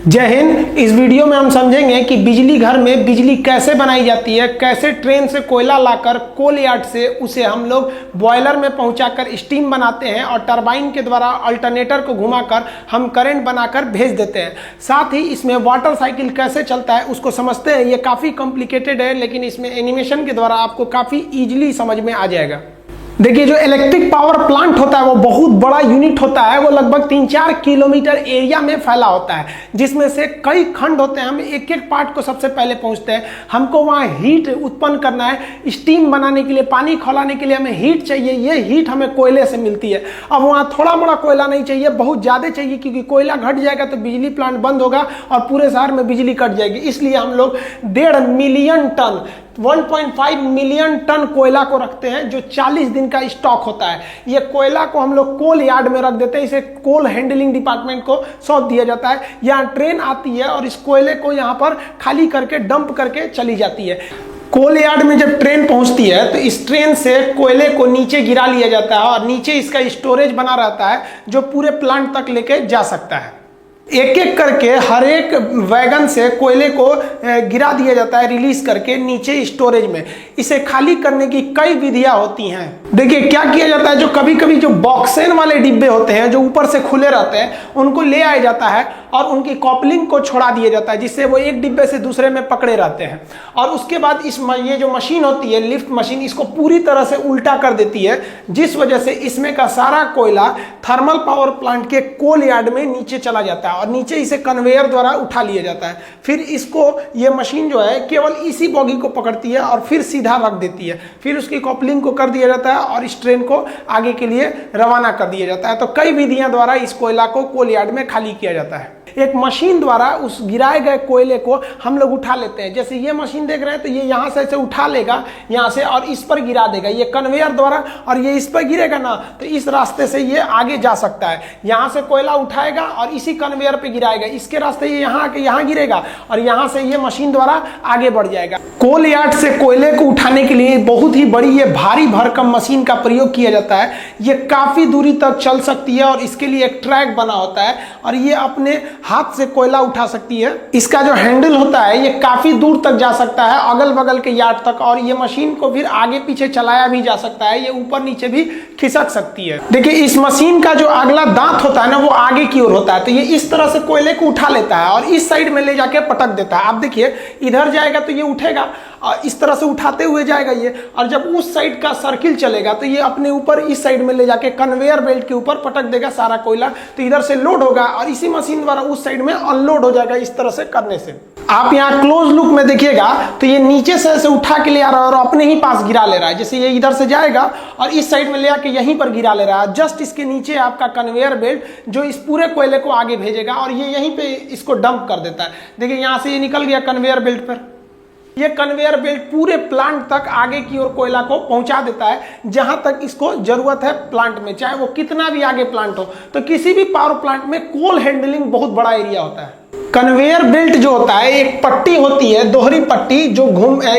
जय हिंद। इस वीडियो में हम समझेंगे कि बिजली घर में बिजली कैसे बनाई जाती है, कैसे ट्रेन से कोयला लाकर कोल यार्ड से उसे हम लोग बॉयलर में पहुंचाकर स्टीम बनाते हैं और टरबाइन के द्वारा अल्टरनेटर को घुमाकर हम करंट बनाकर भेज देते हैं। साथ ही इसमें वाटर साइकिल कैसे चलता है उसको समझते हैं। ये काफ़ी कॉम्प्लिकेटेड है, लेकिन इसमें एनिमेशन के द्वारा आपको काफ़ी ईजिली समझ में आ जाएगा। देखिए, जो इलेक्ट्रिक पावर प्लांट होता है वो बहुत बड़ा यूनिट होता है। वो लगभग 3-4 किलोमीटर एरिया में फैला होता है, जिसमें से कई खंड होते हैं। हम एक एक पार्ट को सबसे पहले पहुंचते हैं। हमको वहाँ हीट उत्पन्न करना है, स्टीम बनाने के लिए, पानी खौलाने के लिए हमें हीट चाहिए। ये हीट हमें कोयले से मिलती है। अब वहाँ थोड़ा मोड़ा कोयला नहीं चाहिए, बहुत ज़्यादा चाहिए, क्योंकि कोयला घट जाएगा तो बिजली प्लांट बंद होगा और पूरे शहर में बिजली कट जाएगी। इसलिए हम लोग 1.5 मिलियन टन 1.5 मिलियन टन कोयला को रखते हैं, जो 40 दिन का स्टॉक होता है। ये कोयला को हम लोग कोल यार्ड में रख देते हैं। इसे कोल हैंडलिंग डिपार्टमेंट को सौंप दिया जाता है। यहाँ ट्रेन आती है और इस कोयले को यहाँ पर खाली करके डंप करके चली जाती है। कोल यार्ड में जब ट्रेन पहुंचती है तो इस ट्रेन से कोयले को नीचे गिरा लिया जाता है और नीचे इसका स्टोरेज बना रहता है, जो पूरे प्लांट तक लेके जा सकता है। एक एक करके हर एक वैगन से कोयले को गिरा दिया जाता है, रिलीज करके नीचे स्टोरेज में। इसे खाली करने की कई विधियां होती हैं। देखिए क्या किया जाता है, जो कभी कभी जो बॉक्सेन वाले डिब्बे होते हैं जो ऊपर से खुले रहते हैं, उनको ले आया जाता है और उनकी कॉपलिंग को छोड़ा दिया जाता है, जिससे वो एक डिब्बे से दूसरे में पकड़े रहते हैं। और उसके बाद ये जो मशीन होती है, लिफ्ट मशीन, इसको पूरी तरह से उल्टा कर देती है, जिस वजह से इसमें का सारा कोयला थर्मल पावर प्लांट के कोल यार्ड में नीचे चला जाता है और नीचे इसे कन्वेयर द्वारा उठा लिया जाता है। फिर इसको ये मशीन जो है केवल इसी बॉगी को पकड़ती है और फिर सीधा रख देती है। फिर उसकी कॉपलिंग को कर दिया जाता है और इस ट्रेन को आगे के लिए रवाना कर दिया जाता है। तो कई विधियां द्वारा इस कोयला को कोल यार्ड में खाली किया जाता है। एक मशीन द्वारा उस गिराए गए कोयले को हम लोग उठा लेते हैं। जैसे ये मशीन देख रहे हैं, तो ये यहाँ से ऐसे उठा लेगा यहाँ से और इस पर गिरा देगा, ये कन्वेयर द्वारा, और ये इस पर गिरेगा ना तो इस रास्ते से ये आगे जा सकता है। यहाँ से कोयला उठाएगा और इसी कन्वेयर पे गिराएगा, इसके रास्ते ये यहाँ आके यहाँ गिरेगा और यहाँ से ये मशीन द्वारा आगे बढ़ जाएगा। कोल यार्ड से कोयले को उठाने के लिए बहुत ही बड़ी ये भारी भरकम मशीन का प्रयोग किया जाता है। ये काफी दूरी तक चल सकती है और इसके लिए एक ट्रैक बना होता है और ये अपने हाथ से कोयला उठा सकती है। इसका जो हैंडल होता है ये काफी दूर तक जा सकता है, अगल बगल के यार्ड तक, और ये मशीन को फिर आगे पीछे चलाया भी जा सकता है। ये ऊपर नीचे भी खिसक सकती है। देखिए, इस मशीन का जो अगला दांत होता है ना, वो आगे की ओर होता है। तो ये इस तरह से कोयले को उठा लेता है और इस साइड में ले जाके पटक देता है। आप देखिए, इधर जाएगा तो ये उठेगा और इस तरह से उठाते हुए जाएगा ये, और जब उस साइड का सर्किल चलेगा तो ये अपने ऊपर इस साइड में ले जाके कन्वेयर बेल्ट के ऊपर पटक देगा सारा कोयला। तो इधर से लोड होगा और इसी मशीन द्वारा उस साइड में अनलोड हो जाएगा। इस तरह से करने से आप यहाँ क्लोज लुक में देखिएगा तो ये नीचे से ऐसे उठा के ले आ रहा है और अपने ही पास गिरा ले रहा है। जैसे ये इधर से जाएगा और इस साइड में ले आके यहीं पर गिरा ले रहा है। जस्ट इसके नीचे आपका कन्वेयर बेल्ट जो इस पूरे कोयले को आगे भेजेगा और ये यहीं पे इसको डंप कर देता है। देखिए, यहाँ से ये निकल गया कन्वेयर बेल्ट पर। ये कन्वेयर बेल्ट पूरे प्लांट तक आगे की ओर कोयला को पहुंचा देता है, जहां तक इसको जरूरत है प्लांट में, चाहे वो कितना भी आगे प्लांट हो। तो किसी भी पावर प्लांट में कोल हैंडलिंग बहुत बड़ा एरिया होता है। कन्वेयर बेल्ट जो होता है, एक पट्टी होती है, दोहरी पट्टी, जो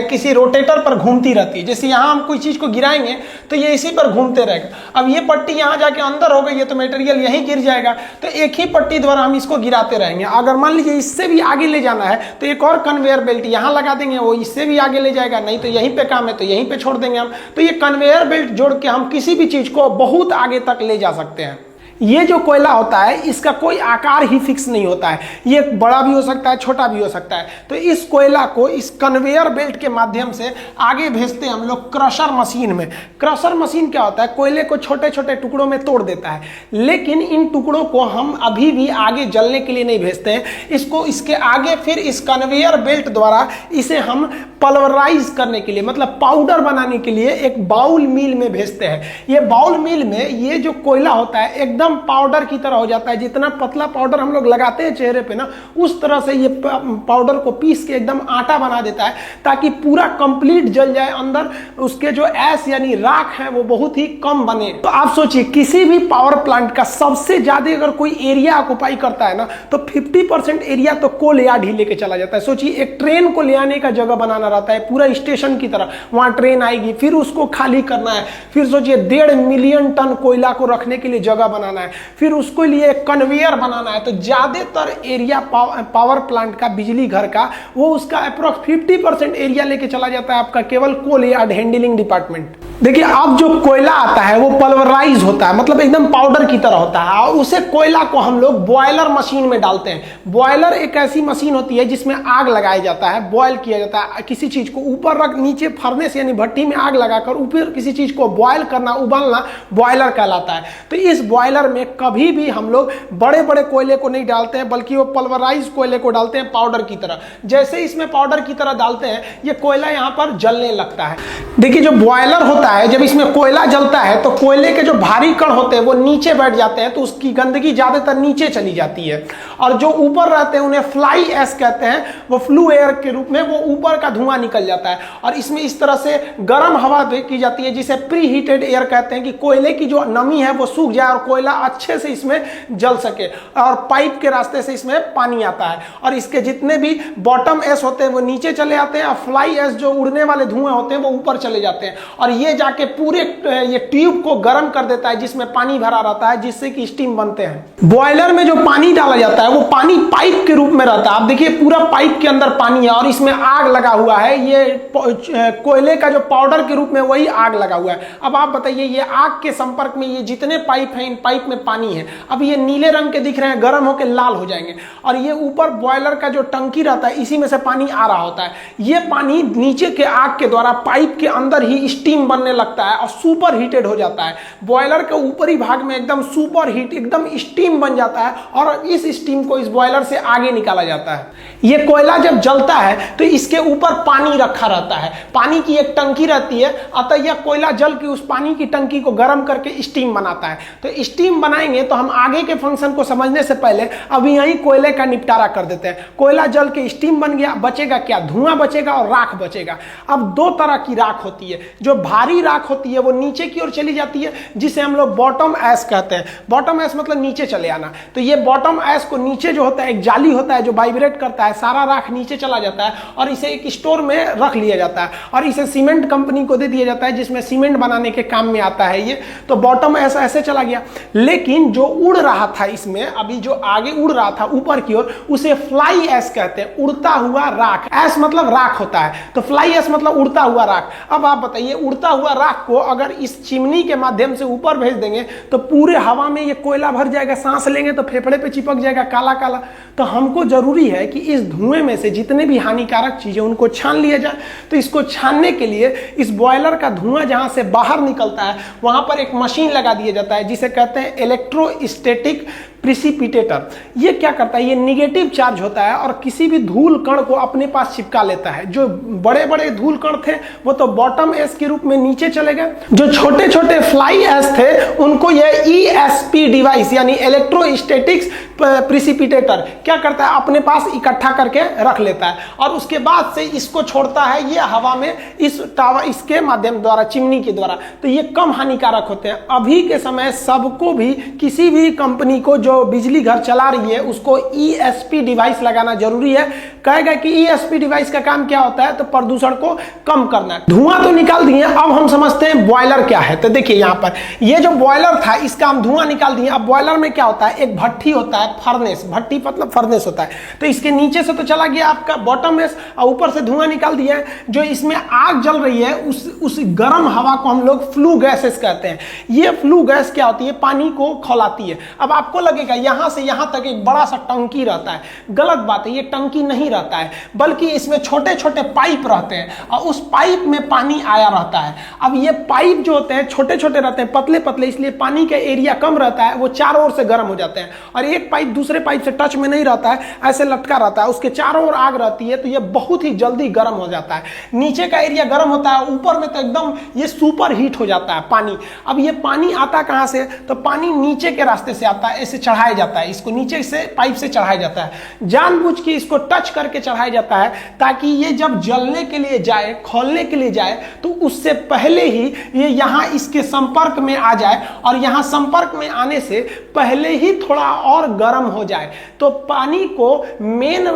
किसी रोटेटर पर घूमती रहती है। जैसे यहाँ हम कोई चीज को गिराएंगे तो ये इसी पर घूमते रहेगा। अब ये पट्टी यहाँ जाके अंदर हो गई है तो मटेरियल यहीं गिर जाएगा। तो एक ही पट्टी द्वारा हम इसको गिराते रहेंगे। अगर मान लीजिए इससे भी आगे ले जाना है तो एक और कन्वेयर बेल्ट यहाँ लगा देंगे, वो इससे भी आगे ले जाएगा। नहीं तो यहीं पे काम है तो यहीं पे छोड़ देंगे हम। तो ये कन्वेयर बेल्ट जोड़ के हम किसी भी चीज को बहुत आगे तक ले जा सकते हैं। ये जो कोयला होता है इसका कोई आकार ही फिक्स नहीं होता है। ये बड़ा भी हो सकता है, छोटा भी हो सकता है। तो इस कोयला को इस कन्वेयर बेल्ट के माध्यम से आगे भेजते हैं हम लोग क्रशर मशीन में। क्रशर मशीन क्या होता है, कोयले को छोटे छोटे टुकड़ों में तोड़ देता है, लेकिन इन टुकड़ों को हम अभी भी आगे जलने के लिए नहीं भेजते हैं। इसको इसके आगे फिर इस कन्वेयर बेल्ट द्वारा इसे हम पल्वराइज करने के लिए, मतलब पाउडर बनाने के लिए एक बाउल मिल में भेजते हैं। ये बाउल मिल में ये जो कोयला होता है एकदम पाउडर की तरह हो जाता है। जितना पतला पाउडर हम लोग लगाते हैं चेहरे पे ना, उस तरह से ये पाउडर को पीस के एकदम आटा बना देता है, ताकि पूरा कंप्लीट जल जाए। अंदर उसके जो ऐश यानी राख है वो बहुत ही कम बने। तो आप सोचिए, किसी भी पावर प्लांट का सबसे ज्यादा अगर कोई एरिया ऑक्युपाई करता है ना, तो 50% एरिया तो कोल यार्ड ही लेके चला जाता है। सोचिए, एक ट्रेन को ले आने का जगह बनाना रहता है पूरा स्टेशन की तरह। वहां ट्रेन आएगी, फिर उसको खाली करना है, फिर सोचिए 1.5 मिलियन टन कोयला को रखने के लिए जगह बनाना बनाना है, फिर उसके लिए एक कन्वेयर बनाना है। तो ज़्यादातर एरिया पावर प्लांट का, बिजली घर का, वो उसका अप्रोक्स 50% एरिया लेके चला जाता है आपका केवल कोल यार्ड हैंडलिंग डिपार्टमेंट। देखिए, अब जो कोयला आता है वो पल्वराइज होता है, मतलब एकदम पाउडर की तरह होता है, और उसे कोयला को हम लोग बॉयलर मशीन में डालते हैं। बॉयलर एक ऐसी मशीन होती है जिसमें आग लगाया जाता है, बॉयल किया जाता है, किसी चीज को ऊपर रख, नीचे फर्नेस यानी भट्टी में आग लगाकर ऊपर किसी चीज को बॉयल करना, उबालना, बॉयलर कहलाता है। तो इस बॉयलर में कभी भी हम लोग बड़े बड़े कोयले को नहीं डालते हैं, बल्कि वो पल्वराइज कोयले को डालते हैं पाउडर की तरह। जैसे इसमें पाउडर की तरह डालते हैं, ये कोयला यहाँ पर जलने लगता है। देखिए, जो बॉयलर होता है, जब इसमें कोयला जलता है तो कोयले के जो भारी कण होते हैं वो नीचे बैठ जाते हैं, तो उसकी गंदगी ज्यादातर नीचे चली जाती है, और जो ऊपर रहते हैं उन्हें फ्लाई एश कहते हैं, वो फ्लू एयर के रूप में वो ऊपर का धुआं निकल जाता है। और इसमें इस तरह से गर्म हवा की जाती है जिसे प्री हीटेड एयर कहते हैं, कि कोयले की जो नमी है वो सूख जाए और कोयला अच्छे से इसमें जल सके, और पाइप के रास्ते से इसमें पानी आता है, और इसके जितने भी बॉटम एश होते हैं वो नीचे चले आते हैं, और फ्लाई एश जो उड़ने वाले धुएं होते हैं वो ऊपर चले जाते हैं, और ये जाके पूरे ये ट्यूब को गर्म कर देता है जिसमें पानी भरा रहता है, जिससे कि स्टीम बनते हैं। बॉयलर में जो पानी डाला जाता है वो पानी पाइप के रूप में रहता है। आप देखिए, पूरा पाइप के अंदर पानी है और इसमें आग लगा हुआ है, ये कोयले का जो पाउडर के रूप में वही आग लगा हुआ है। अब आप बताइए, ये आग के संपर्क में ये जितने पाइप हैं, इन पाइप में पानी है। अब ये नीले रंग के दिख रहे हैं, गर्म होकर लाल हो जाएंगे, और ये ऊपर बॉयलर का जो टंकी रहता है इसी में से पानी आ रहा होता है। ये पानी नीचे के आग के द्वारा पाइप के अंदर ही स्टीम बनने लगता है और सुपर हीटेड हो जाता है। बॉयलर के ऊपरी भाग में एकदम सुपर हीट, एकदम स्टीम बन जाता है, और इस स्टीम को इस बॉयलर से आगे निकाला जाता है। ये कोयला जब जलता है तो इसके ऊपर पानी रखा रहता है, पानी की एक टंकी रहती है, अतः यह कोयला जल के उस पानी की टंकी को गर्म करके स्टीम बनाता है। तो स्टीम बनाएंगे तो हम आगे के फंक्शन को समझने से पहले अभी यही कोयले का निपटारा कर देते हैं। कोयला जल के स्टीम बन गया, बचेगा क्या? धुआं बचेगा और राख बचेगा। अब दो तरह की राख होती है, जो भारी राख होती है वो नीचे की ओर चली जाती है, जिसे हम लोग बॉटम ऐश कहते हैं। बॉटम ऐश मतलब नीचे चले आना। तो ये बॉटम ऐश को नीचे जो होता है, एक जाली होता है जो वाइब्रेट करता है, सारा राख नीचे चला जाता है और इसे एक स्टोर में रख लिया जाता है, और इसे सीमेंट कंपनी को दे दिया जाता है, जिसमें सीमेंट बनाने के काम में आता है ये। तो बॉटम ऐश ऐसे चला गया। लेकिन जो उड़ रहा था इसमें, अभी जो आगे उड़ रहा था ऊपर की ओर, उसे फ्लाई ऐश कहते हैं, उड़ता हुआ राख। ऐश मतलब राख होता है, तो फ्लाई ऐश मतलब उड़ता हुआ राख। अब आप बताइए, उड़ता हुआ राख को अगर इस चिमनी के माध्यम से ऊपर भेज देंगे तो पूरे हवा में ये कोयला भर जाएगा, सांस लेंगे तो फेफड़े पे चिपक जाएगा काला काला। तो हमको जरूरी है कि इस धुएं में से जितने भी हानिकारक चीजें उनको छान लिया जाए। तो इसको छानने के लिए इस बॉयलर का धुआं जहां से बाहर निकलता है वहां पर एक मशीन लगा दिया जाता है, जिसे कहते हैं इलेक्ट्रोस्टैटिक प्रिसिपिटेटर। ये क्या करता है? ये निगेटिव चार्ज होता है और किसी भी धूल कण को अपने पास चिपका लेता है। जो बड़े बड़े धूल कण थे वो तो बॉटम ऐश के रूप में नीचे चले गए, जो छोटे छोटे फ्लाई ऐश थे उनको ये ESP डिवाइस यानी इलेक्ट्रोस्टैटिक्स प्रिसिपिटेटर क्या करता है? अपने पास इकट्ठा करके रख लेता है, और उसके बाद से इसको छोड़ता है ये हवा में, इस टावर इसके माध्यम द्वारा, चिमनी के द्वारा। तो ये कम हानिकारक होते हैं। अभी के समय सबको भी, किसी भी कंपनी को जो बिजली घर चला रही है उसको ESP डिवाइस लगाना जरूरी है। कहेगा कि ESP डिवाइस का काम क्या होता है? तो प्रदूषण को कम करना। धुआं तो निकाल दिए, अब हम समझते हैं बॉयलर क्या है। तो देखिए, यहाँ पर ये जो बॉयलर था इसका हम धुआं निकाल दिए। अब बॉयलर में क्या होता है? एक भट्टी होता है, फर्नेस, भट्टी मतलब फर्नेस होता है। तो इसके नीचे से तो चला गया आपका बॉटम ऐश, और ऊपर से धुआं निकाल दिया है। जो इसमें आग जल रही है उस गर्म हवा को हम लोग फ्लू गैसेस कहते हैं। ये फ्लू गैस क्या होती है? पानी को खौलाती है। अब आपको लगेगा यहां से यहां तक एक बड़ा सा टंकी रहता है। गलत बात है, ये टंकी नहीं रहता है, बल्कि इसमें छोटे छोटे पाइप रहते हैं और उस पाइप में पानी आया रहता है। अब ये पाइप जो होते हैं छोटे छोटे रहते हैं, पतले पतले, इसलिए पानी का एरिया कम रहता है, वो चारों ओर से गर्म हो जाते हैं। और एक पाइप दूसरे पाइप से टच में नहीं रहता है, ऐसे लटका रहता है, उसके चारों ओर आग रहती है, तो ये बहुत ही जल्दी गर्म हो जाता है। नीचे का एरिया गर्म होता है, ऊपर में तो एकदम ये सुपर हीट हो जाता है पानी। अब ये पानी आता कहां से? तो पानी नीचे के रास्ते से आता है, ऐसे चढ़ाया जाता है, इसको नीचे से पाइप से चढ़ाया जाता है, जानबूझ के इसको टच करके चढ़ाया जाता है ताकि ये जब जलने के लिए जाए, खोलने के लिए जाए तो उससे पहले ही ये यहाँ इसके संपर्क में आ जाए और यहाँ संपर्क में आने से पहले ही थोड़ा और गर्म हो जाए। तो पानी को मेन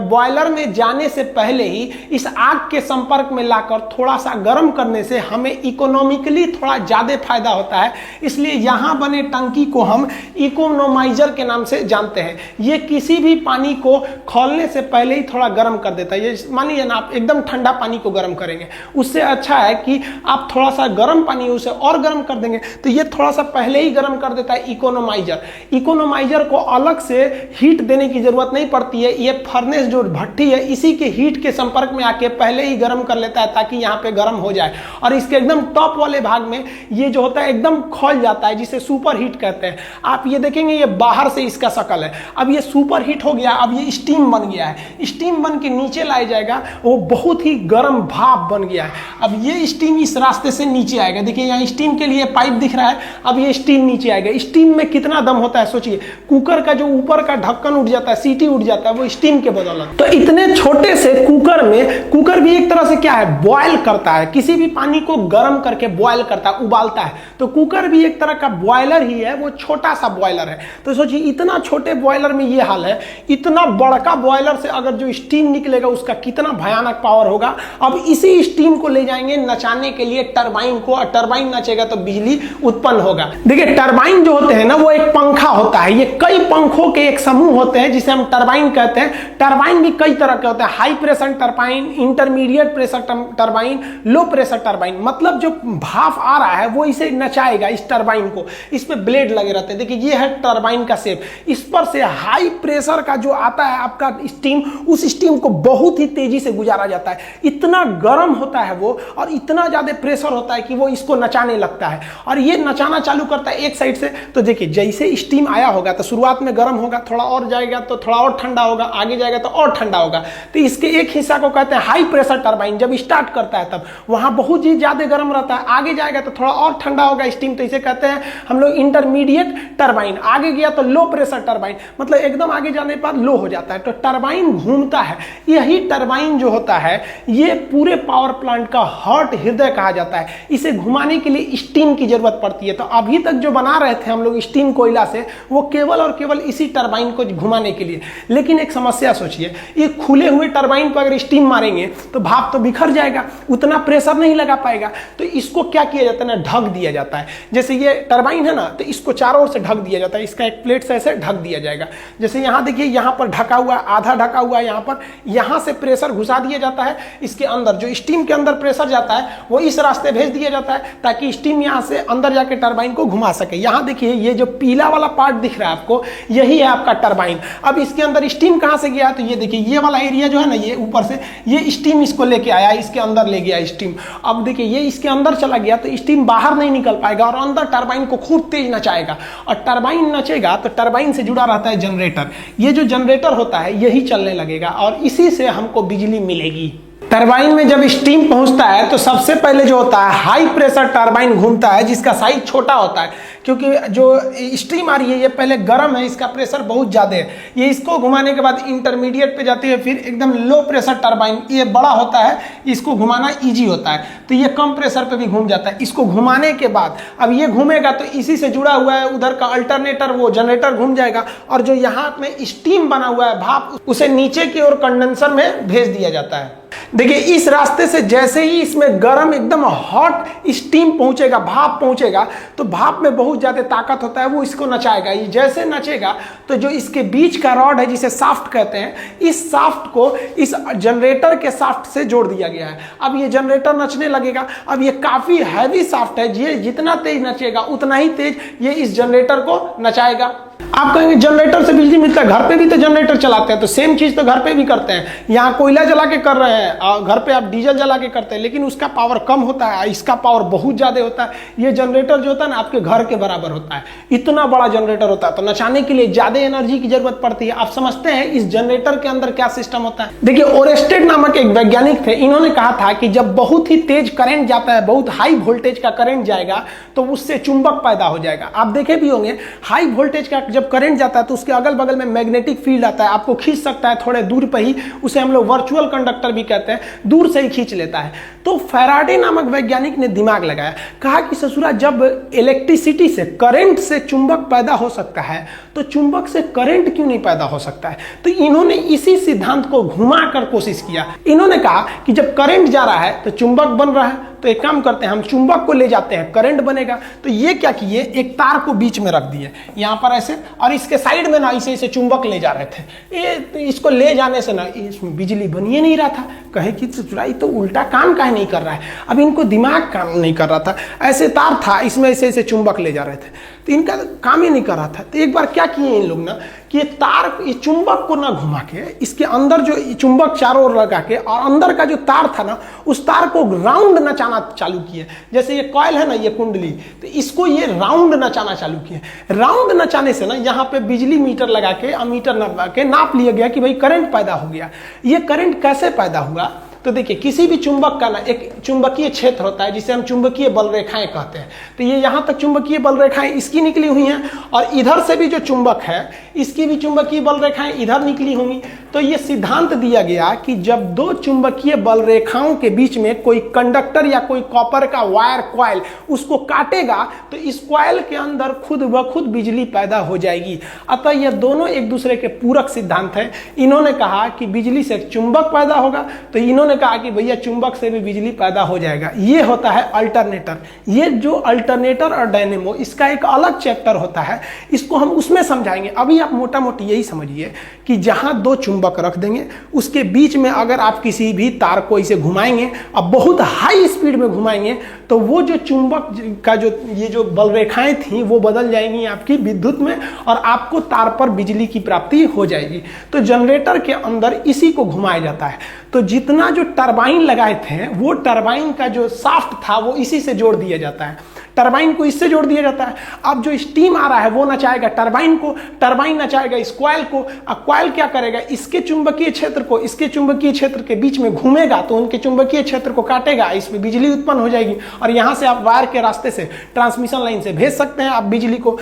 बॉयलर में जाने से पहले ही इस आग के संपर्क में लाकर थोड़ा सा गर्म करने से हमें इकोनॉमिकली थोड़ा ज्यादा फायदा होता है। इसलिए यहाँ बने टंकी को हम इकोनोमाइजर के नाम से जानते हैं। ये किसी भी पानी को खोलने से पहले ही थोड़ा गर्म कर देता है। ये मानिए ना, आप एकदम ठंडा पानी को गर्म करेंगे, उससे अच्छा है कि आप थोड़ा सा गर्म पानी उसे और गर्म कर देंगे, तो ये थोड़ा सा पहले ही गर्म कर देता है इकोनोमाइजर। इकोनोमाइजर को अलग से हीट देने की जरूरत नहीं पड़ती है, ये फर्नेस जो भट्टी है इसी के हीट के संपर्क में आके पहले ही गर्म कर लेता है ताकि यहाँ पे गर्म हो जाए। और इसके एकदम टॉप वाले भाग में ये जो होता है एकदम खोल जाता है, जिसे सुपर हीट कहते हैं। आप ये देखेंगे ये बाहर से इसका शकल है, अब ये सुपर हीट हो गया, अब ये स्टीम बन गया है। स्टीम बन के नीचे लाया जाएगा, वो बहुत ही गर्म भाप बन गया है। अब ये स्टीम इस रास्ते से नीचे आएगा, देखिए यहाँ स्टीम के लिए पाइप दिख रहा है, अब ये स्टीम नीचे आएगा। स्टीम में कितना दम होता है सोचिए, कुकर का जो ऊपर का ढक्कन उठ जाता है, सीटी उठ जाता है, वो स्टीम के बदौलत। तो इतने छोटे से कुकर में, कुकर भी एक तरह से क्या है, बॉयल करता है, किसी भी पानी को गर्म करके बॉयल करता है, उबालता है। तो कुकर भी एक तरह का बॉयलर ही है, वो छोटा सा बॉयलर है। तो सोचिए इतना छोटे बॉयलर में ये हाल है, इतना बड़का बॉयलर से अगर जो स्टीम निकलेगा उसका कितना भयानक पावर होगा। अब इसी स्टीम को ले जाएंगे नचाने के लिए टरबाइन को, और टरबाइन नचेगा तो बिजली उत्पन्न होगा। देखिए टरबाइन जो होते हैं ना, वो एक पंखा होता है, ये कई पंखों के एक समूह होते हैं जिसे हम टरबाइन कहते हैं। टरबाइन भी कई तरह के होते हैं, high pressure turbine, intermediate pressure turbine, low pressure turbine. मतलब जो भाप आ रहा है वो इसे नचाएगा, इस टरबाइन को। इस पे ब्लेड लगे रहते हैं, देखिए ये है टरबाइन का शेप। इस पर से हाई प्रेशर का जो आता है आपका स्टीम, उस स्टीम को बहुत ही तेजी से गुजारा जाता है। इतना गर्म होता है वो, और इतना ज्यादा प्रेशर होता है कि वो इसको नचाने लगता है, और ये नचाना चालू करता है एक साइड से। तो देखिए जैसे स्टीम आया होगा तो शुरुआत में गर्म होगा, थोड़ा और जाएगा तो थोड़ा और ठंडा होगा, आगे जाएगा तो और ठंडा होगा। तो इसके एक हिस्सा को कहते हैं हाई प्रेशर टरबाइन। जब स्टार्ट करता है तब वहां बहुत ही ज्यादा गर्म रहता है, आगे जाएगा तो थोड़ा और ठंडा होगा स्टीम, तो इसे कहते हैं हम लोग इंटरमीडिएट टरबाइन। आगे गया तो लो प्रेशर टरबाइन, मतलब एकदम आगे जाने पर लो हो जाता है। तो टरबाइन घूमता है। यही टरबाइन जो होता है ये पूरे पावर प्लांट का हार्ट, हृदय कहा जाता है। इसे घुमाने के लिए स्टीम की जरूरत पड़ती है। तो अभी तक जो बना रहे थे हम लोग स्टीम कोयला से, वो केवल और केवल इसी टरबाइन को घुमाने के लिए। लेकिन एक समस्या सोचिए, ये खुले हुए टरबाइन पर अगर स्टीम मारेंगे तो भाप तो बिखर जाएगा, उतना प्रेशर नहीं लगा पाएगा। तो इसको क्या किया जाता है ना, ढक दिया जाता है। जैसे ये टरबाइन है ना, तो इसको चारों ओर से ढक दिया जाता है, इसका एक प्लेट से ऐसे ढक दिया जाएगा। जैसे यहाँ देखिए, यहाँ पर ढका हुआ, आधा ढका हुआ है यहाँ पर, यहाँ से प्रेशर घुसा दिया जाता है इसके अंदर। जो स्टीम के अंदर प्रेशर जाता है वो इस रास्ते भेज दिया जाता है ताकि स्टीम यहाँ से अंदर जाके टरबाइन को घुमा सके। यहाँ देखिए ये जो पीला वाला पार्ट दिख रहा है आपको, यही है आपका टरबाइन। अब इसके अंदर स्टीम कहाँ से गया, तो ये देखिए ये वाला एरिया जो है ना, ये ऊपर से ये स्टीम इसको लेके आया, इसके अंदर ले गया स्टीम। अब देखिए ये इसके अंदर चला गया तो स्टीम बाहर नहीं निकल पाएगा और अंदर टरबाइन को खूब तेज नचाएगा। और टरबाइन नचेगा तो टरबाइन से जुड़ा रहता है जनरेटर। ये जो जनरेटर होता है यही चलने लगेगा और इसी से हमको बिजली मिलेगी। टरबाइन में जब स्टीम पहुंचता है तो सबसे पहले जो होता है हाई प्रेशर टरबाइन घूमता है, जिसका साइज छोटा होता है, क्योंकि जो स्टीम आ रही है ये पहले गर्म है, इसका प्रेशर बहुत ज़्यादा है। ये इसको घुमाने के बाद इंटरमीडिएट पे जाती है, फिर एकदम लो प्रेशर टरबाइन, ये बड़ा होता है, इसको घुमाना ईजी होता है, तो ये कम प्रेशर पे भी घूम जाता है। इसको घुमाने के बाद अब ये घूमेगा तो इसी से जुड़ा हुआ है उधर का अल्टरनेटर, वो जनरेटर घूम जाएगा, और जो यहाँ में स्टीम बना हुआ है भाप, उसे नीचे की ओर कंडेंसर में भेज दिया जाता है। देखिए इस रास्ते से जैसे ही इसमें गर्म एकदम हॉट स्टीम पहुंचेगा, भाप पहुंचेगा, तो भाप में बहुत ज्यादा ताकत होता है, वो इसको नचाएगा। ये जैसे नचेगा तो जो इसके बीच का रॉड है जिसे शाफ्ट कहते हैं, इस शाफ्ट को इस जनरेटर के शाफ्ट से जोड़ दिया गया है। अब ये जनरेटर नचने लगेगा। अब ये काफी हैवी शाफ्ट है, ये जितना तेज नचेगा उतना ही तेज ये इस जनरेटर को नचाएगा। आप कहेंगे जनरेटर से बिजली मिलता है, घर पे भी तो जनरेटर चलाते हैं, तो सेम चीज तो घर पे भी करते हैं। यहाँ कोयला जला के कर रहे हैं और घर पे आप डीजल जला के करते हैं, लेकिन उसका पावर कम होता है, इसका पावर बहुत ज्यादा होता है। ये जनरेटर जो होता है ना आपके घर के बराबर होता है, इतना बड़ा जनरेटर होता है, तो नचाने के लिए ज्यादा एनर्जी की जरूरत पड़ती है। आप समझते हैं इस जनरेटर के अंदर क्या सिस्टम होता है। देखिए ओरेस्टेड नामक एक वैज्ञानिक थे, इन्होंने कहा था कि जब बहुत ही तेज करंट जाता है, बहुत हाई वोल्टेज का करंट जाएगा, तो उससे चुंबक पैदा हो जाएगा। आप देखे भी होंगे हाई वोल्टेज का जब करंट जाता है तो उसके अगल बगल में मैग्नेटिक फील्ड आता है, आपको खींच सकता है थोड़े दूर पर ही, उसे हम लोग वर्चुअल कंडक्टर भी कहते हैं, दूर से ही खींच लेता है। तो फैराडे नामक वैज्ञानिक ने दिमाग लगाया, कहा कि ससुरा जब इलेक्ट्रिसिटी से, करंट से चुंबक पैदा हो सकता है तो चुंबक से करंट क्यों नहीं पैदा हो सकता है। तो इन्होंने इसी सिद्धांत को घुमाकर कोशिश किया। इन्होंने कहा कि जब करंट जा रहा है तो चुंबक बन रहा है, तो एक काम करते हैं, हम चुंबक को ले जाते हैं, करंट बनेगा। तो ये क्या किए, एक तार को बीच में रख दिए यहाँ पर ऐसे, और इसके साइड में ना इसे चुंबक ले जा रहे थे। ये इसको ले जाने से ना इसमें बिजली बन ही नहीं रहा था। कहे कि ये तो उल्टा काम काहे नहीं कर रहा है। अब इनको दिमाग काम नहीं कर रहा था, ऐसे तार था इसमें ऐसे चुंबक ले जा रहे थे, तो इनका काम ही नहीं कर रहा था। तो एक बार क्या किए इन लोग ना कि ये तार, ये चुंबक को ना घुमा के इसके अंदर जो चुंबक चारों ओर लगा के, और अंदर का जो तार था ना उस तार को राउंड नचाना चालू किए। जैसे ये कॉइल है ना, ये कुंडली, तो इसको ये राउंड नचाना चालू किए। राउंड नचाने से ना यहाँ पे बिजली मीटर लगा के, अमीटर लगा के नाप लिया गया कि भाई करंट पैदा हो गया। ये करंट कैसे पैदा हुआ, तो देखिए किसी भी चुंबक का ना एक चुंबकीय क्षेत्र होता है जिसे हम चुंबकीय बल रेखाएं कहते हैं। तो ये यहाँ तक चुंबकीय बल रेखाएं इसकी निकली हुई हैं, और इधर से भी जो चुंबक है इसकी भी चुंबकीय बल रेखाएं इधर निकली होंगी। तो ये सिद्धांत दिया गया कि जब दो चुंबकीय बल रेखाओं के बीच में कोई कंडक्टर या कोई कॉपर का वायर कॉइल उसको काटेगा तो इस कॉइल के अंदर खुद ब खुद बिजली पैदा हो जाएगी। अतः ये दोनों एक दूसरे के पूरक सिद्धांत है। इन्होंने कहा कि बिजली से चुंबक पैदा होगा, तो इन्होंने कहा कि भैया चुंबक से भी बिजली पैदा हो जाएगा। ये होता है अल्टरनेटर। ये जो अल्टरनेटर और डायनेमो, इसका एक अलग चैप्टर होता है, इसको हम उसमें समझाएंगे। अभी आप मोटा मोटी यही समझिए कि जहां दो चुंबक रख देंगे उसके बीच में अगर आप किसी भी तार को इसे घुमाएंगे, अब बहुत हाई स्पीड में घुमाएंगे, तो वो जो चुंबक का जो ये जो बल रेखाएं थी वो बदल जाएंगी आपकी विद्युत में, और आपको तार पर बिजली की प्राप्ति हो जाएगी। तो जनरेटर के अंदर इसी को घुमाया जाता है। तो जितना जो टरबाइन लगाए थे वो टरबाइन का जो शाफ्ट था वो इसी से जोड़ दिया जाता है, टरबाइन को इससे जोड़ दिया जाता है। अब जो स्टीम आ रहा है वो नचाएगा टरबाइन को, टरबाइन नचाएगा इस कॉइल को, अब कॉइल क्या करेगा, इसके चुंबकीय क्षेत्र को इसके चुंबकीय क्षेत्र के बीच में घूमेगा तो उनके चुंबकीय क्षेत्र को काटेगा, इसमें बिजली उत्पन्न हो जाएगी, और यहां से आप वायर के रास्ते से ट्रांसमिशन लाइन से भेज सकते हैं आप बिजली को।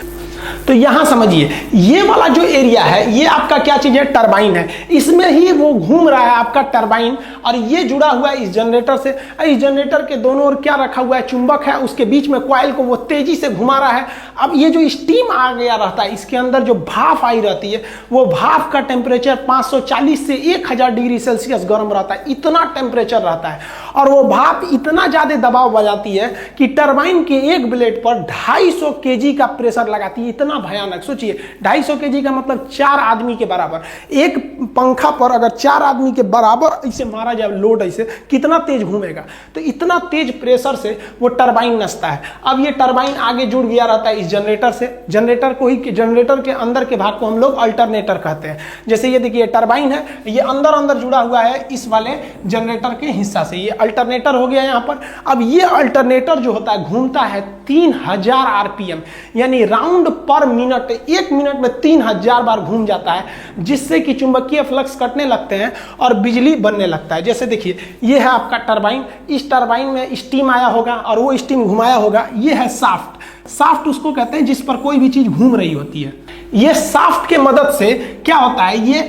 तो यहां समझिए ये वाला जो एरिया है ये आपका क्या चीज है, टरबाइन है, इसमें ही वो घूम रहा है आपका टरबाइन, और ये जुड़ा हुआ है इस जनरेटर से। इस जनरेटर के दोनों ओर क्या रखा हुआ है, चुंबक है, उसके बीच में कॉइल को वो तेजी से घुमा रहा है। अब ये जो स्टीम आ गया रहता है, इसके अंदर जो भाप आई रहती है, वो भाप का टेम्परेचर 540 से 1000 डिग्री सेल्सियस गर्म रहता है, इतना टेम्परेचर रहता है। और वो भाप इतना ज्यादा दबाव बजाती है कि टरबाइन के एक ब्लेड पर 250 केजी का प्रेशर लगाती है। इतना भयानक, सोचिए 250 केजी का मतलब 4 आदमी के बराबर। एक पंखा पर अगर 4 आदमी के बराबर इसे मारा जाए लोड, ऐसे कितना तेज घूमेगा। तो इतना तेज प्रेशर से वो टरबाइन नचता है। अब ये टरबाइन आगे जुड़ गया रहता है इस जनरेटर से, जनरेटर को ही, जनरेटर के अंदर के भाग को हम लोग अल्टरनेटर कहते हैं। जैसे ये देखिए टरबाइन है, ये अंदर अंदर जुड़ा हुआ है इस वाले जनरेटर के हिस्सा से, ये अल्टरनेटर हो गया यहाँ पर। अब ये अल्टरनेटर जो होता है घूमता है 3000 आरपीएम, यानी राउंड पर मिनट, 1 मिनट में 3000 बार घूम जाता है, जिससे कि चुंबकीय फ्लक्स कटने लगते हैं और बिजली बनने लगता है। जैसे देखिए ये है आपका टरबाइन, इस टरबाइन में स्टीम आया होगा और वो स्टीम घुमाया होगा। ये है शाफ्ट, शाफ्ट उसको कहते हैं जिस पर कोई भी चीज घूम रही होती है। ये शाफ्ट के मदद से क्या होता है, ये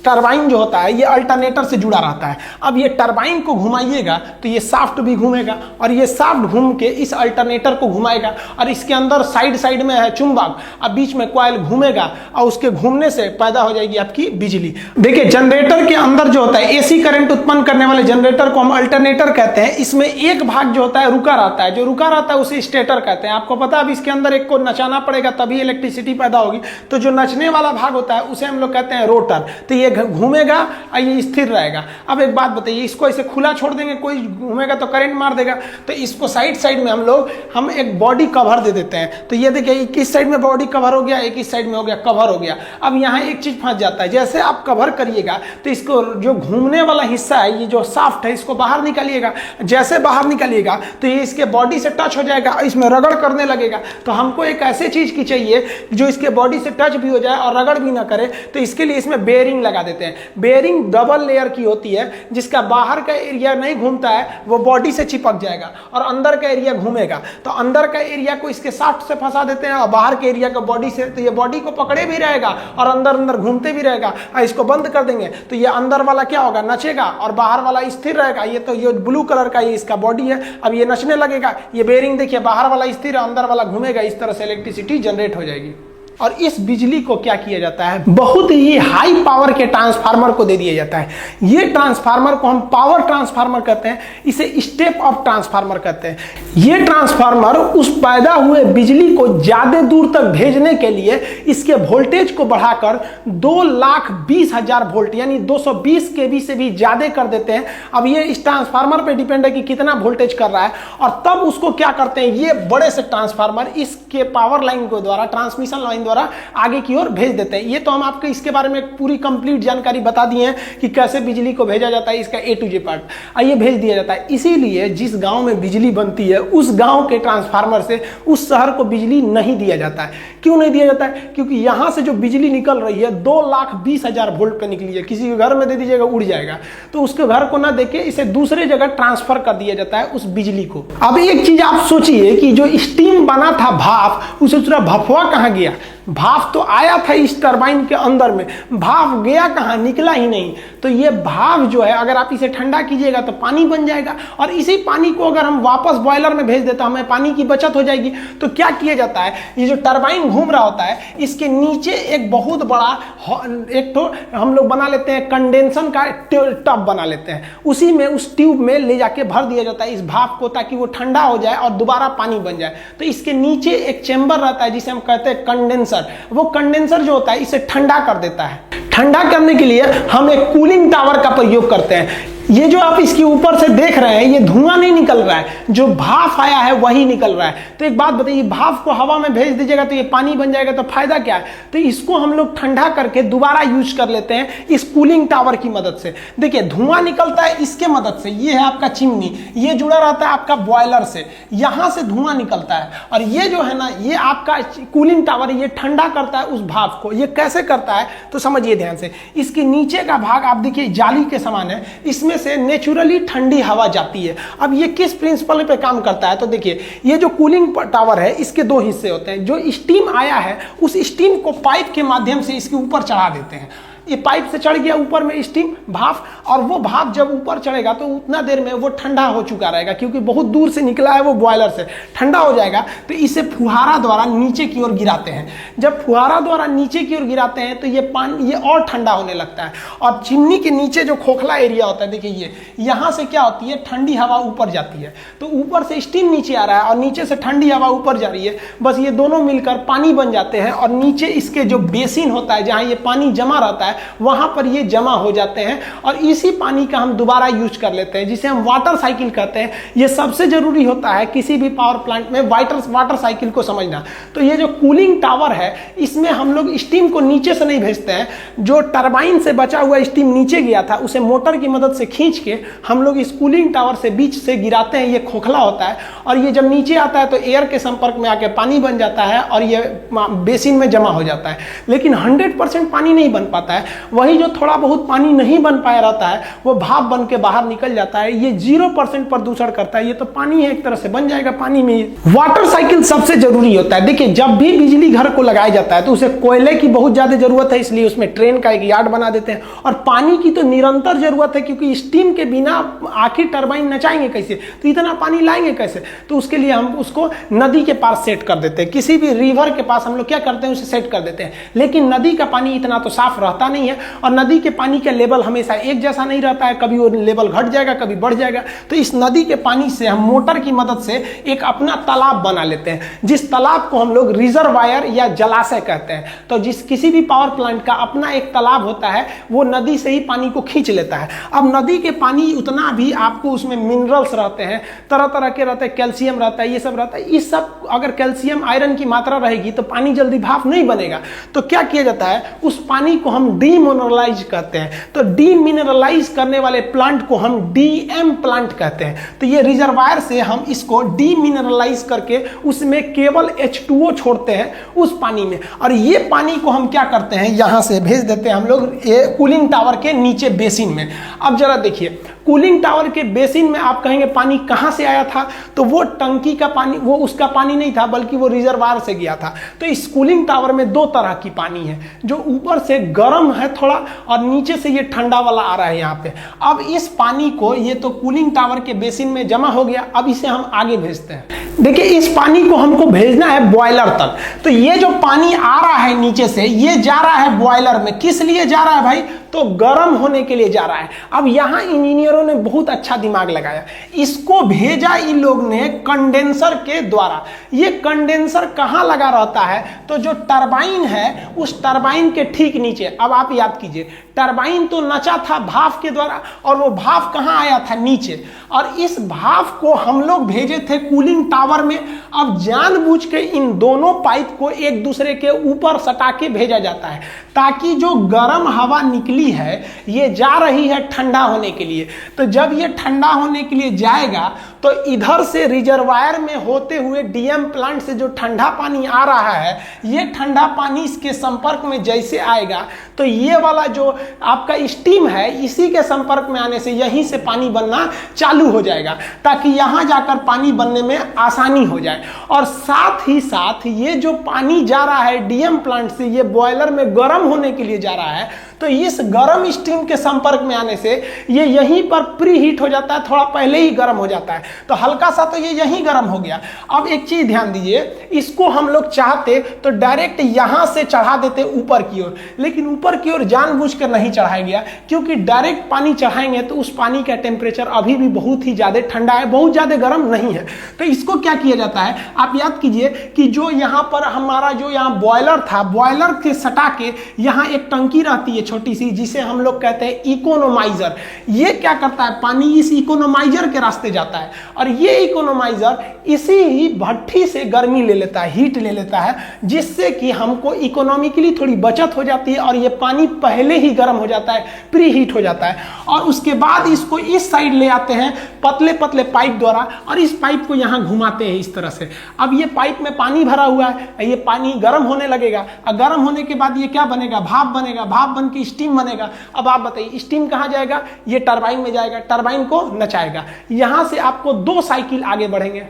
टरबाइन जो होता है ये अल्टरनेटर से जुड़ा रहता है। अब ये टरबाइन को घुमाइएगा तो ये शाफ्ट भी घूमेगा, और ये शाफ्ट घूम के इस अल्टरनेटर को घुमाएगा, और इसके अंदर साइड साइड में है चुंबक, अब बीच में कॉइल घूमेगा, और उसके घूमने से पैदा हो जाएगी आपकी बिजली। देखिए जनरेटर के अंदर जो होता है एसी करंट उत्पन्न करने वाले जनरेटर को हम अल्टरनेटर कहते हैं। इसमें एक भाग जो होता है रुका रहता है, जो रुका रहता है उसे स्टेटर कहते हैं। आपको पता है अब इसके अंदर एक को नचाना पड़ेगा तभी इलेक्ट्रिसिटी पैदा होगी, तो जो नचने वाला भाग होता है उसे हम लोग कहते हैं रोटर। तो ये घूमेगा और ये स्थिर रहेगा। अब एक बात बताइए, इसको ऐसे खुला छोड़ देंगे, कोई घूमेगा तो करंट मार देगा, तो इसको साइड साइड में हम एक बॉडी कवर दे देते हैं। तो ये देखिए किस साइड में बॉडी कवर हो गया, एक इस साइड में हो गया, कवर हो गया। अब यहाँ एक चीज फंस जाता है, जैसे आप कवर करिएगा तो इसको जो घूमने वाला हिस्सा है, ये जो शाफ्ट है, इसको बाहर निकालिएगा। जैसे बाहर निकालिएगा तो ये इसके बॉडी से टच हो जाएगा, इसमें रगड़ करने लगेगा। तो हमको एक ऐसे चीज की चाहिए जो इसके बॉडी से टच भी हो जाए और रगड़ भी ना करे, तो इसके लिए इसमें बेयरिंग लगा लगा देते हैं। बेयरिंग डबल लेयर की होती है, जिसका बाहर का एरिया नहीं घूमता है वो बॉडी से चिपक जाएगा और अंदर का एरिया घूमेगा। तो अंदर का एरिया को इसके शाफ्ट से फंसा देते हैं और बाहर के एरिया को बॉडी से, तो ये बॉडी को पकड़े भी रहेगा और अंदर अंदर घूमते भी रहेगा। और इसको बंद कर देंगे तो ये अंदर वाला क्या होगा, नचेगा, और बाहर वाला स्थिर रहेगा। ये तो ये ब्लू कलर का ये इसका बॉडी है, अब ये नचने लगेगा। ये बेयरिंग देखिए, बाहर वाला स्थिर है, अंदर वाला घूमेगा, इस तरह से इलेक्ट्रिसिटी जनरेट हो जाएगी। और इस बिजली को क्या किया जाता है, बहुत ही हाई पावर के ट्रांसफार्मर को दे दिया जाता है। ये ट्रांसफार्मर को हम पावर ट्रांसफार्मर कहते हैं, इसे स्टेप अप ट्रांसफार्मर कहते हैं। ये ट्रांसफार्मर उस पैदा हुए बिजली को ज्यादा दूर तक भेजने के लिए इसके वोल्टेज को बढ़ाकर 2,20,000 वोल्ट यानी 220 kV से भी ज्यादा कर देते हैं। अब ये इस ट्रांसफार्मर पे डिपेंड है कि कितना वोल्टेज कर रहा है, और तब उसको क्या करते हैं, ये बड़े से ट्रांसफार्मर इसके पावर लाइन के द्वारा, ट्रांसमिशन लाइन द्वारा आगे की ओर भेज देते हैं। ये तो हम आपको इसके बारे में पूरी कंप्लीट जानकारी बता दी है कि कैसे बिजली को भेजा जाता है, इसका A to Z पार्ट आइए भेज दिया जाता है। इसीलिए जिस गांव में बिजली बनती है उस गांव के ट्रांसफार्मर से उस शहर को बिजली नहीं दिया जाता है। क्यों नहीं दिया जाता है, क्योंकि यहां से जो बिजली निकल रही है 2,20,000 वोल्ट पे निकली है, किसी के घर में दे दीजिएगा उड़ जाएगा, तो उसके घर को ना देके इसे दूसरे जगह ट्रांसफर कर दिया जाता है उस बिजली को। अब एक चीज आप सोचिए कि जो स्टीम बना था भाप, उसे पूरा भफवा कहां गया, भाप तो आया था इस टरबाइन के अंदर में, भाप गया कहाँ, निकला ही नहीं। तो ये भाप जो है अगर आप इसे ठंडा कीजिएगा तो पानी बन जाएगा, और इसी पानी को अगर हम वापस बॉयलर में भेज देते हैं हमें पानी की बचत हो जाएगी। तो क्या किया जाता है, ये जो टरबाइन घूम रहा होता है इसके नीचे एक बहुत बड़ा एक तो हम लोग बना लेते हैं कंडेंसर का टब बना लेते हैं, उसी में उस ट्यूब में ले जाके भर दिया जाता है इस भाप को, ताकि वो ठंडा हो जाए और दोबारा पानी बन जाए। तो इसके नीचे एक चेंबर रहता है जिसे हम कहते हैं कंडेंसर। वो कंडेंसर जो होता है इसे ठंडा कर देता है। ठंडा करने के लिए हम एक कूलिंग टावर का प्रयोग करते हैं। ये जो आप इसके ऊपर से देख रहे हैं ये धुआं नहीं निकल रहा है, जो भाप आया है वही निकल रहा है। तो एक बात बताइए, भाप को हवा में भेज दीजिएगा तो ये पानी बन जाएगा, तो फायदा क्या है। तो इसको हम लोग ठंडा करके दोबारा यूज कर लेते हैं इस कूलिंग टावर की मदद से। देखिए धुआं निकलता है इसके मदद से, ये है आपका चिमनी, ये जुड़ा रहता है आपका बॉयलर से, यहां से धुआं निकलता है, और ये जो है ना ये आपका कूलिंग टावर, ये ठंडा करता है उस भाप को। ये कैसे करता है तो समझिए ध्यान से, इसके नीचे का भाग आप देखिए जाली के समान है, इसमें से नेचुरली ठंडी हवा जाती है। अब ये किस प्रिंसिपल पे काम करता है, तो देखिए ये जो कूलिंग टावर है इसके दो हिस्से होते हैं। जो स्टीम आया है उस स्टीम को पाइप के माध्यम से इसके ऊपर चढ़ा देते हैं। ये पाइप से चढ़ गया ऊपर में स्टीम भाप, और वो भाप जब ऊपर चढ़ेगा तो उतना देर में वो ठंडा हो चुका रहेगा, क्योंकि बहुत दूर से निकला है वो बॉयलर से, ठंडा हो जाएगा। तो इसे फुहारा द्वारा नीचे की ओर गिराते हैं। जब फुहारा द्वारा नीचे की ओर गिराते हैं तो ये पानी ये और ठंडा होने लगता है, और चिमनी के नीचे जो खोखला एरिया होता है देखिए ये, यहाँ से क्या होती है ठंडी हवा ऊपर जाती है। तो ऊपर से स्टीम नीचे आ रहा है और नीचे से ठंडी हवा ऊपर जा रही है, बस ये दोनों मिलकर पानी बन जाते हैं, और नीचे इसके जो बेसिन होता है जहाँ ये पानी जमा रहता है वहां पर ये जमा हो जाते हैं, और इसी पानी का हम दोबारा यूज कर लेते हैं, जिसे हम वाटर साइकिल कहते हैं। ये सबसे जरूरी होता है किसी भी पावर प्लांट में वाटर साइकिल को समझना। तो ये जो कूलिंग टावर है इसमें हम लोग स्टीम को नीचे से नहीं भेजते हैं, जो टरबाइन से बचा हुआ स्टीम नीचे गया था उसे मोटर की मदद से खींच के हम लोग इस कूलिंग टावर से बीच से गिराते हैं। ये खोखला होता है, और ये जब नीचे आता है तो एयर के संपर्क में आके पानी बन जाता है और ये बेसिन में जमा हो जाता है। लेकिन 100% पानी नहीं बन पाता है, वही जो थोड़ा बहुत पानी नहीं बन पाया रहता है वो भाप बन के बाहर निकल जाता है। ये 0% प्रदूषण करता है, ये तो पानी है एक तरह से, बन जाएगा पानी में। वाटर साइकिल सबसे जरूरी होता है। देखिए जब भी बिजली घर को लगाया जाता है तो उसे कोयले की बहुत ज्यादा जरूरत है, इसलिए उसमें ट्रेन का एक यार्ड बना देते हैं, और पानी की तो निरंतर जरूरत है, क्योंकि स्टीम के बिना आखिर टरबाइन नचाएंगे कैसे, तो इतना पानी लाएंगे कैसे। तो उसके लिए हम उसको नदी के पास सेट कर देते हैं, किसी भी रिवर के पास हम लोग क्या करते हैं उसे सेट कर देते हैं। लेकिन नदी का पानी इतना तो साफ रहता नहीं है, और नदी के पानी का लेवल हमेशा एक जैसा नहीं रहता है, कभी वो लेवल घट जाएगा कभी बढ़ जाएगा। तो इस नदी के पानी से हम मोटर की मदद से एक अपना तालाब बना लेते हैं, जिस तालाब को हम लोग रिजर्वायर या जलाशय कहते हैं। तो जिस किसी भी पावर प्लांट का अपना एक तालाब होता है, वो नदी से ही पानी को खींच लेता है। अब नदी के पानी उतना भी आपको उसमें मिनरल्स रहते हैं, तरह तरह के रहते हैं, कैल्शियम रहता है, ये सब रहता है। इस सब अगर कैल्शियम आयरन की मात्रा रहेगी तो पानी जल्दी भाप नहीं बनेगा। तो क्या किया जाता है, उस पानी को हम डीमिनरलाइज कहते हैं। तो डीमिनरलाइज करने वाले प्लांट को हम डीएम प्लांट कहते हैं। तो ये रिजर्वायर से हम इसको डीमिनरलाइज करके उसमें केवल H2O छोड़ते हैं उस पानी में, और ये पानी को हम क्या करते हैं, यहां से भेज देते हैं हम लोग ये कूलिंग टावर के नीचे बेसिन में। अब जरा देखिए, कूलिंग टावर के बेसिन में आप कहेंगे पानी कहां से आया था, तो वो टंकी का पानी, वो उसका पानी नहीं था बल्कि वो रिजर्वायर से गया था। तो इस कूलिंग टावर में दो तरह की पानी है, जो ऊपर से गर्म है थोड़ा और नीचे से ये ठंडा वाला आ रहा है यहाँ पे। अब इस पानी को, ये तो कूलिंग टावर के बेसिन में जमा हो गया, अब इसे हम आगे भेजते हैं। देखिए इस पानी को हमको भेजना है बॉयलर तक। तो ये जो पानी आ रहा है नीचे से, ये जा रहा है बॉयलर में। किस लिए जा रहा है भाई, तो गर्म होने के लिए जा रहा है। अब यहां इंजीनियरों ने बहुत अच्छा दिमाग लगाया, इसको भेजा इन लोग ने कंडेंसर के द्वारा। ये कंडेंसर कहां लगा रहता है, तो जो टरबाइन है उस टरबाइन के ठीक नीचे। अब आप याद कीजिए, टरबाइन तो नचा था भाप के द्वारा, और वो भाप कहां आया था, नीचे। और इस भाप को हम लोग भेजे थे कूलिंग टावर में। अब जानबूझ के इन दोनों पाइप को एक दूसरे के ऊपर सटा के भेजा जाता है, ताकि जो गर्म हवा निकली है ये जा रही है ठंडा होने के लिए। तो जब ये ठंडा होने के लिए जाएगा तो इधर से रिजर्वायर में होते हुए डीएम प्लांट से जो ठंडा पानी आ रहा है, ये ठंडा पानी इसके संपर्क में जैसे आएगा तो ये वाला जो आपका स्टीम है, इसी के संपर्क में आने से यहीं से पानी बनना चालू हो जाएगा, ताकि यहां जाकर पानी बनने में आसानी हो जाए। और साथ ही साथ ये जो पानी जा रहा है डीएम प्लांट से, ये बॉयलर में गर्म होने के लिए जा रहा है। तो इस गर्म स्टीम के संपर्क में आने से ये यहीं पर प्री हीट हो जाता है, थोड़ा पहले ही गर्म हो जाता है। तो हल्का सा तो ये यहीं गर्म हो गया। अब एक चीज ध्यान दीजिए, इसको हम लोग चाहते तो डायरेक्ट यहां से चढ़ा देते ऊपर की ओर, लेकिन ऊपर की ओर जानबूझकर नहीं चढ़ाया गया, क्योंकि डायरेक्ट पानी चढ़ाएंगे तो उस पानी का टेम्परेचर अभी भी बहुत ही ज्यादा ठंडा है, बहुत ज्यादा गर्म नहीं है। तो इसको क्या किया जाता है, आप याद कीजिए कि जो यहां पर हमारा जो यहां बॉयलर था, बॉयलर के सटा के यहां एक टंकी रहती है छोटी सी, जिसे हम लोग कहते हैं इकोनोमाइजर। ये क्या करता है, पानी इस इकोनोमाइजर के रास्ते जाता है, और ये इकोनोमाइजर इसी ही भट्ठी से गर्मी ले लेता है, हीट ले लेता है, जिससे कि हमको इकोनॉमिकली थोड़ी बचत हो जाती है, और ये पानी पहले ही गर्म हो जाता है, प्री हीट हो जाता है। और उसके बाद इसको इस साइड ले आते हैं पतले पतले पाइप द्वारा, और इस पाइप को यहां घुमाते हैं इस तरह से। अब ये पाइप में पानी भरा हुआ है, ये पानी गर्म होने लगेगा, और गर्म होने के बाद ये क्या बनेगा, भाप बनेगा, भाप बन के स्टीम बनेगा। अब आप बताइए स्टीम कहां जाएगा, ये टरबाइन में जाएगा, टरबाइन को नचाएगा। यहां से आपको दो साइकिल आगे बढ़ेंगे।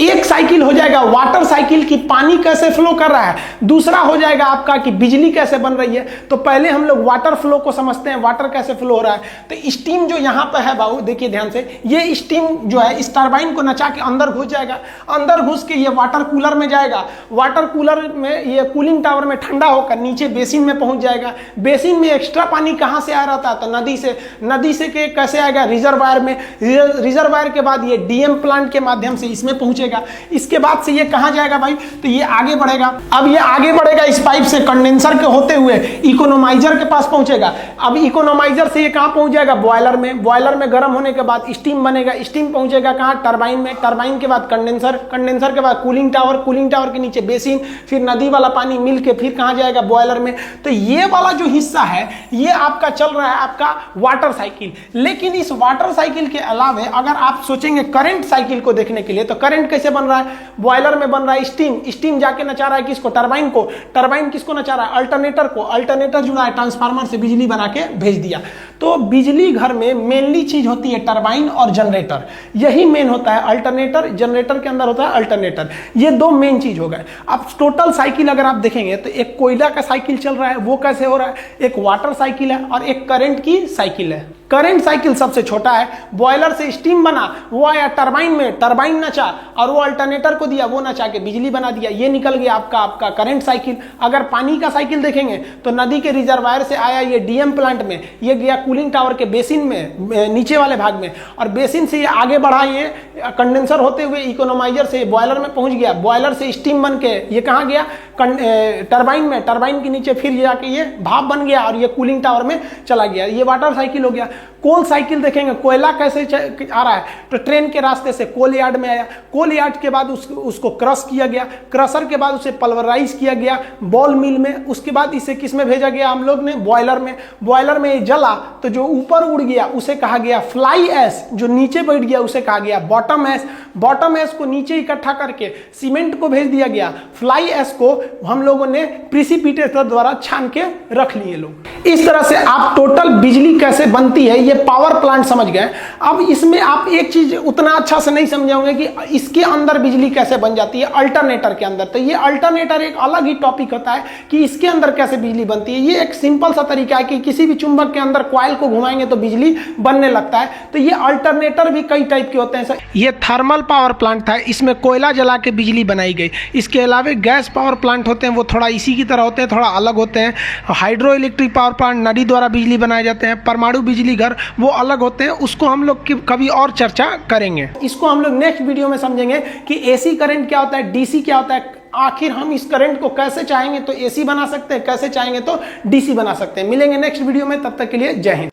एक साइकिल हो जाएगा वाटर साइकिल की, पानी कैसे फ्लो कर रहा है, दूसरा हो जाएगा आपका कि बिजली कैसे बन रही है। तो पहले हम लोग वाटर फ्लो को समझते हैं, वाटर कैसे फ्लो हो रहा है। तो स्टीम जो यहां पर है बाबू देखिए ध्यान से, ये स्टीम जो है इस टरबाइन को नचा के अंदर घुस जाएगा, अंदर घुस के ये वाटर कूलर में जाएगा, वाटर कूलर में ये कूलिंग टावर में ठंडा होकर नीचे बेसिन में पहुंच जाएगा। बेसिन में एक्स्ट्रा पानी कहां से आ रहा था, तो नदी से। नदी से के कैसे आएगा, रिजर्वायर में, रिजर्वायर के बाद ये डीएम प्लांट के माध्यम से इसमें पहुंचेगा। इसके बाद से ये कहां जाएगा भाई, तो ये आगे बढ़ेगा। अब ये आगे बढ़ेगा इस पाइप से कंडेंसर के होते हुए इकोनोमाइजर के पास पहुंचेगा। अब इकोनोमाइजर से ये कहां पहुंच जाएगा, बॉयलर में। बॉयलर में गर्म होने के बाद स्टीम बनेगा, स्टीम पहुंचेगा कहां, टरबाइन में। टरबाइन के बाद कंडेंसर, कंडेंसर के बाद कूलिंग टावर, कूलिंग टावर के नीचे बेसिन, फिर नदी वाला पानी मिल के फिर कहां जाएगा, बॉयलर में। तो ये वाला जो हिस्सा है ये आपका चल रहा है आपका वाटर साइकिल। लेकिन इस वाटर साइकिल के अलावा अगर आप सोचेंगे करंट साइकिल को देखने के लिए, तो करंट कैसे बन रहा है, बॉयलर में बन रहा है स्टीम, स्टीम जाके नचा रहा है किसको, टरबाइन को, टरबाइन किसको नचा रहा है, अल्टरनेटर को, अल्टरनेटर जुड़ा है ट्रांसफार्मर से, बिजली बना के भेज दिया। तो बिजली घर में मेनली चीज होती है टरबाइन और जनरेटर, यही मेन होता है। अल्टरनेटर, जनरेटर के अंदर होता है अल्टरनेटर, ये दो मेन चीज हो गए। अब टोटल साइकिल अगर आप देखेंगे तो एक कोयला का साइकिल चल रहा है, वो कैसे हो रहा है, एक वाटर साइकिल है और एक करंट की साइकिल है। करंट साइकिल सबसे छोटा है, बॉयलर से स्टीम बना, वो आया टरबाइन में, टरबाइन नचा और वो अल्टरनेटर को दिया, वो नचा के बिजली बना दिया, ये निकल गया आपका करंट साइकिल। अगर पानी का साइकिल देखेंगे तो नदी के रिजर्वायर से आया ये डीएम प्लांट में, ये गया कूलिंग टावर के बेसिन में नीचे वाले भाग में, और बेसिन से ये आगे बढ़ा, ये कंडेंसर होते हुए इकोनोमाइजर से बॉयलर में पहुंच गया, बॉयलर से स्टीम बन के ये कहाँ गया, टरबाइन में, टरबाइन के नीचे फिर जाके ये भाप बन गया और ये कूलिंग टावर में चला गया। ये वाटर साइकिल हो गया। कोल साइकिल देखेंगे, कोयला कैसे आ रहा है, तो ट्रेन के रास्ते से कोल यार्ड में आया, कोल कोल यार्ड के बाद उसको क्रश किया गया, क्रशर के बाद उसे पल्वराइज किया गया बॉल मिल में, उसके बाद इसे किस में भेजा गया हम लोग ने, बॉयलर में। बॉयलर में ये जला तो जो ऊपर उड़ गया उसे कहा गया फ्लाई ऐश, जो नीचे बैठ गया उसे कहा गया बॉटम ऐश। बॉटम ऐश को नीचे इकट्ठा करके सीमेंट को भेज दिया गया, फ्लाई ऐश को हम लोगों ने प्रिसिपिटेटर द्वारा छान के रख लिए लोग। इस तरह से आप टोटल बिजली कैसे बनती है ये पावर प्लांट समझ गए। अब इसमें आप एक चीज उतना अच्छा से नहीं समझे होंगे कि इसके अंदर बिजली कैसे बन जाती है, अल्टरनेटर के अंदर। तो ये अल्टरनेटर एक अलग ही टॉपिक होता है कि इसके अंदर कैसे बिजली बनती है। ये एक सिंपल सा तरीका है कि किसी भी चुंबक के अंदर कॉइल को घुमाएंगे तो बिजली बनने लगता है। तो ये अल्टरनेटर भी कई टाइप के होते हैं। ये थर्मल पावर प्लांट था, इसमें कोयला जला के बिजली बनाई गई। इसके अलावा गैस पावर प्लांट होते हैं, वो थोड़ा इसी की तरह होते हैं, थोड़ा अलग होते हैं। हाइड्रो इलेक्ट्रिक पावर प्लांट नदी द्वारा बिजली बनाए जाते हैं। परमाणु बिजली घर वो अलग होते हैं, उसको हम लोग कभी और चर्चा करेंगे। इसको हम लोग नेक्स्ट वीडियो में समझेंगे कि एसी करंट क्या होता है, डीसी क्या होता है, आखिर हम इस करंट को कैसे चाहेंगे तो एसी बना सकते हैं, कैसे चाहेंगे तो डीसी बना सकते हैं। मिलेंगे नेक्स्ट वीडियो में, तब तक के लिए जय हिंद।